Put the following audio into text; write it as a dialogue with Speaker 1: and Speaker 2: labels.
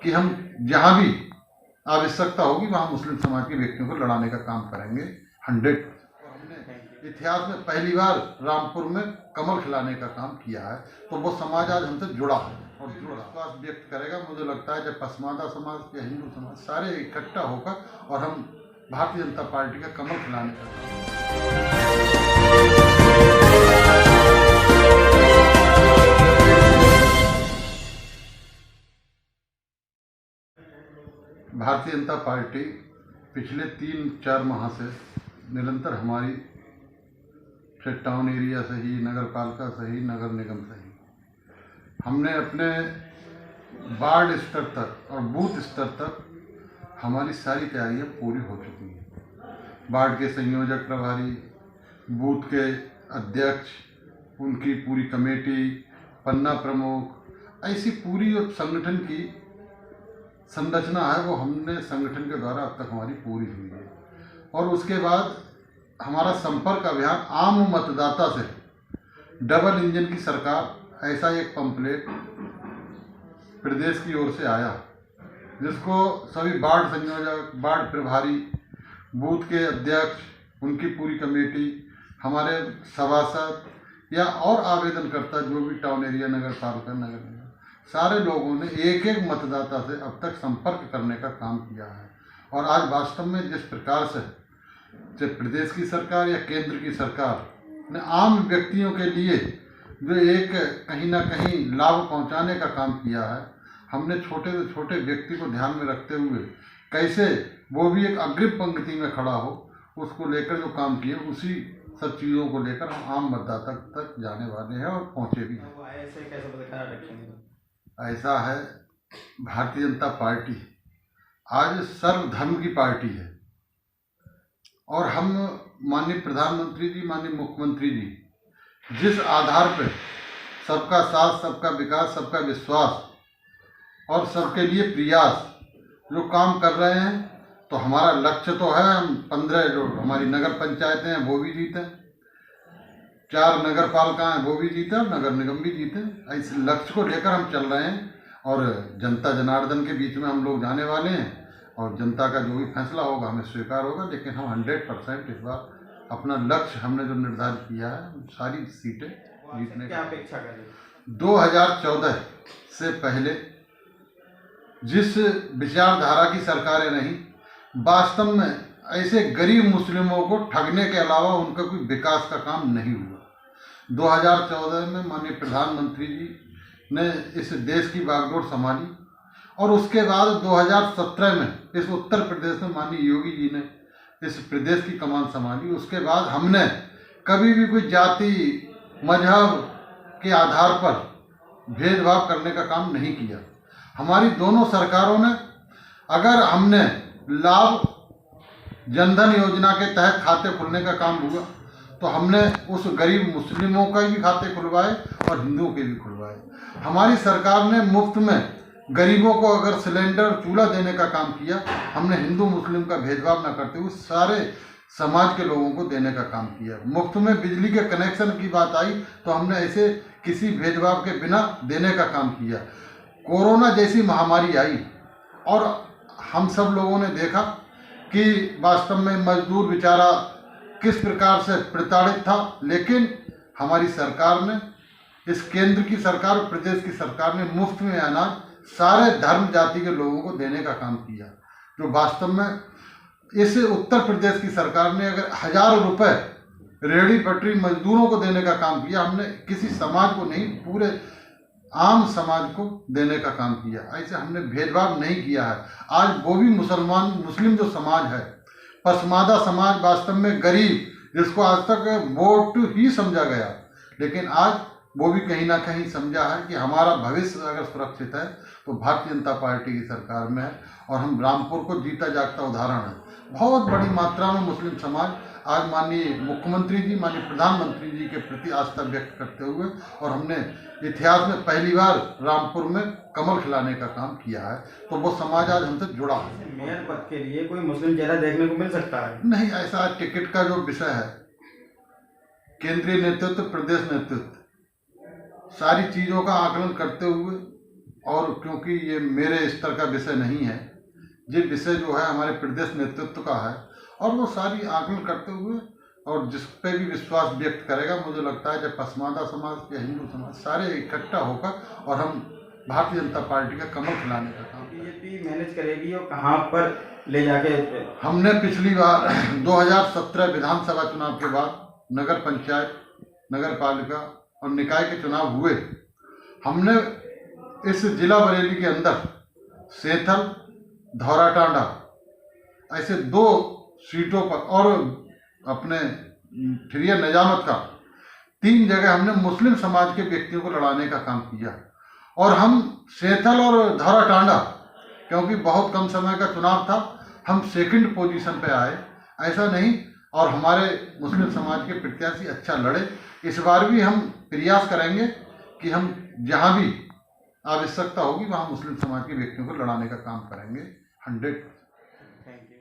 Speaker 1: कि हम जहाँ भी आवश्यकता होगी वहाँ मुस्लिम समाज के व्यक्तियों को लड़ाने का काम करेंगे 100। हमने इतिहास में पहली बार रामपुर में कमल खिलाने का काम किया है, तो वो समाज आज हमसे जुड़ा है और जो विश्वास व्यक्त करेगा। मुझे लगता है जब पसमानदा समाज या हिंदू समाज सारे इकट्ठा होकर और हम भारतीय जनता पार्टी का कमल खिलाने का भारतीय जनता पार्टी पिछले 3-4 माह से निरंतर हमारी टाउन एरिया से ही, नगर पालिका से ही, नगर निगम से ही, हमने अपने वार्ड स्तर तक और बूथ स्तर तक हमारी सारी तैयारियां पूरी हो चुकी हैं। वार्ड के संयोजक प्रभारी, बूथ के अध्यक्ष, उनकी पूरी कमेटी, पन्ना प्रमुख, ऐसी पूरी जो संगठन की संरचना है वो हमने संगठन के द्वारा अब तक हमारी पूरी हुई है। और उसके बाद हमारा संपर्क अभियान आम मतदाता से डबल इंजन की सरकार, ऐसा एक पंपलेट प्रदेश की ओर से आया, जिसको सभी वार्ड संयोजक, वार्ड प्रभारी, बूथ के अध्यक्ष, उनकी पूरी कमेटी, हमारे सभासद या और आवेदनकर्ता जो भी टाउन एरिया, नगर पालिका, नगर निगम, सारे लोगों ने एक एक मतदाता से अब तक संपर्क करने का काम किया है। और आज वास्तव में जिस प्रकार से चाहे प्रदेश की सरकार या केंद्र की सरकार ने आम व्यक्तियों के लिए जो एक कहीं ना कहीं लाभ पहुंचाने का काम किया है, हमने छोटे से छोटे व्यक्ति को ध्यान में रखते हुए कैसे वो भी एक अग्रिम पंक्ति में खड़ा हो, उसको लेकर जो काम किए, उसी सब चीज़ों को लेकर हम आम मतदाता तक जाने वाले हैं और पहुँचे भी हैं।
Speaker 2: ऐसे कैसे बरकरार रखेंगे?
Speaker 1: ऐसा है, भारतीय जनता पार्टी आज सर्वधर्म की पार्टी है और हम माननीय प्रधानमंत्री जी, माननीय मुख्यमंत्री जी जिस आधार पर सबका साथ, सबका विकास, सबका विश्वास और सबके लिए प्रयास जो काम कर रहे हैं, तो हमारा लक्ष्य तो है हम 15 जो हमारी नगर पंचायतें हैं वो भी जीतें, 4 नगर पालिका हैं वो भी जीतें और नगर निगम भी जीतें। इस लक्ष्य को लेकर हम चल रहे हैं और जनता जनार्दन के बीच में हम लोग जाने वाले हैं और जनता का जो भी फैसला होगा हमें स्वीकार होगा। लेकिन हम 100% इस बार अपना लक्ष्य हमने जो निर्धारित किया है सारी सीटें जीतने
Speaker 2: क्या अपेक्षा करें?
Speaker 1: 2014 से पहले जिस विचारधारा की सरकारें रहीं, वास्तव में ऐसे गरीब मुस्लिमों को ठगने के अलावा उनका कोई विकास का काम नहीं हुआ। 2014 में माननीय प्रधानमंत्री जी ने इस देश की बागडोर संभाली और उसके बाद 2017 में इस उत्तर प्रदेश में माननीय योगी जी ने इस प्रदेश की कमान संभाली। उसके बाद हमने कभी भी कोई जाति, मजहब के आधार पर भेदभाव करने का काम नहीं किया। हमारी दोनों सरकारों ने, अगर हमने लाभ जनधन योजना के तहत खाते खुलने का काम हुआ तो हमने उस गरीब मुस्लिमों का भी खाते खुलवाए और हिंदुओं के भी खुलवाए। हमारी सरकार ने मुफ्त में गरीबों को अगर सिलेंडर, चूल्हा देने का काम किया, हमने हिंदू मुस्लिम का भेदभाव न करते हुए सारे समाज के लोगों को देने का काम किया। मुफ्त में बिजली के कनेक्शन की बात आई तो हमने ऐसे किसी भेदभाव के बिना देने का काम किया। कोरोना जैसी महामारी आई और हम सब लोगों ने देखा कि वास्तव में मजदूर बेचारा किस प्रकार से प्रताड़ित था, लेकिन हमारी सरकार ने, इस केंद्र की सरकार और प्रदेश की सरकार ने मुफ्त में अनाज सारे धर्म जाति के लोगों को देने का काम किया। जो वास्तव में इस उत्तर प्रदेश की सरकार ने अगर 1000 रुपये रेहड़ी पटरी मजदूरों को देने का काम किया, हमने किसी समाज को नहीं, पूरे आम समाज को देने का काम किया। ऐसे हमने भेदभाव नहीं किया है। आज वो भी मुस्लिम जो समाज है, पसमानदा समाज, वास्तव में गरीब, जिसको आज तक वोट ही समझा गया, लेकिन आज वो भी कहीं ना कहीं समझा है कि हमारा भविष्य अगर सुरक्षित है तो भारतीय जनता पार्टी की सरकार में है। और हम रामपुर को जीता जागता उदाहरण है। बहुत बड़ी मात्रा में मुस्लिम समाज आज माननीय मुख्यमंत्री जी, माननीय प्रधानमंत्री जी के प्रति आस्था व्यक्त करते हुए, और हमने इतिहास में पहली बार रामपुर में कमल खिलाने का काम किया है, तो वो समाज आज हमसे जुड़ा है।
Speaker 2: मेयर पद के लिए कोई मुस्लिम चेहरा देखने को मिल सकता है?
Speaker 1: नहीं, ऐसा टिकट का जो विषय है, केंद्रीय नेतृत्व, प्रदेश नेतृत्व सारी चीज़ों का आकलन करते हुए और क्योंकि ये मेरे स्तर का विषय नहीं है, ये विषय जो है हमारे प्रदेश नेतृत्व का है, और वो सारी आकलन करते हुए और जिस पे भी विश्वास व्यक्त करेगा, मुझे लगता है जब पसमानदा समाज या हिंदू समाज सारे इकट्ठा होकर और हम भारतीय जनता पार्टी का कमल खिलाने का काम।
Speaker 2: बीजेपी मैनेज करेगी और कहाँ पर ले जाके?
Speaker 1: हमने पिछली बार 2017 विधानसभा चुनाव के बाद नगर पंचायत, नगर पालिका और निकाय के चुनाव हुए। हमने इस जिला बरेली के अंदर सेथल, धौराटांडा ऐसे 2 सीटों पर और अपने ठिरिया निजामत का 3 जगह हमने मुस्लिम समाज के व्यक्तियों को लड़ाने का काम किया। और हम सेथल और धौराटांडा, क्योंकि बहुत कम समय का चुनाव था, हम सेकंड पोजीशन पे आए, ऐसा नहीं, और हमारे मुस्लिम समाज के प्रत्याशी अच्छा लड़े। इस बार भी हम प्रयास करेंगे कि हम जहाँ भी आवश्यकता होगी वहाँ मुस्लिम समाज के व्यक्तियों को लड़ाने का काम करेंगे 100%।
Speaker 2: Thank you.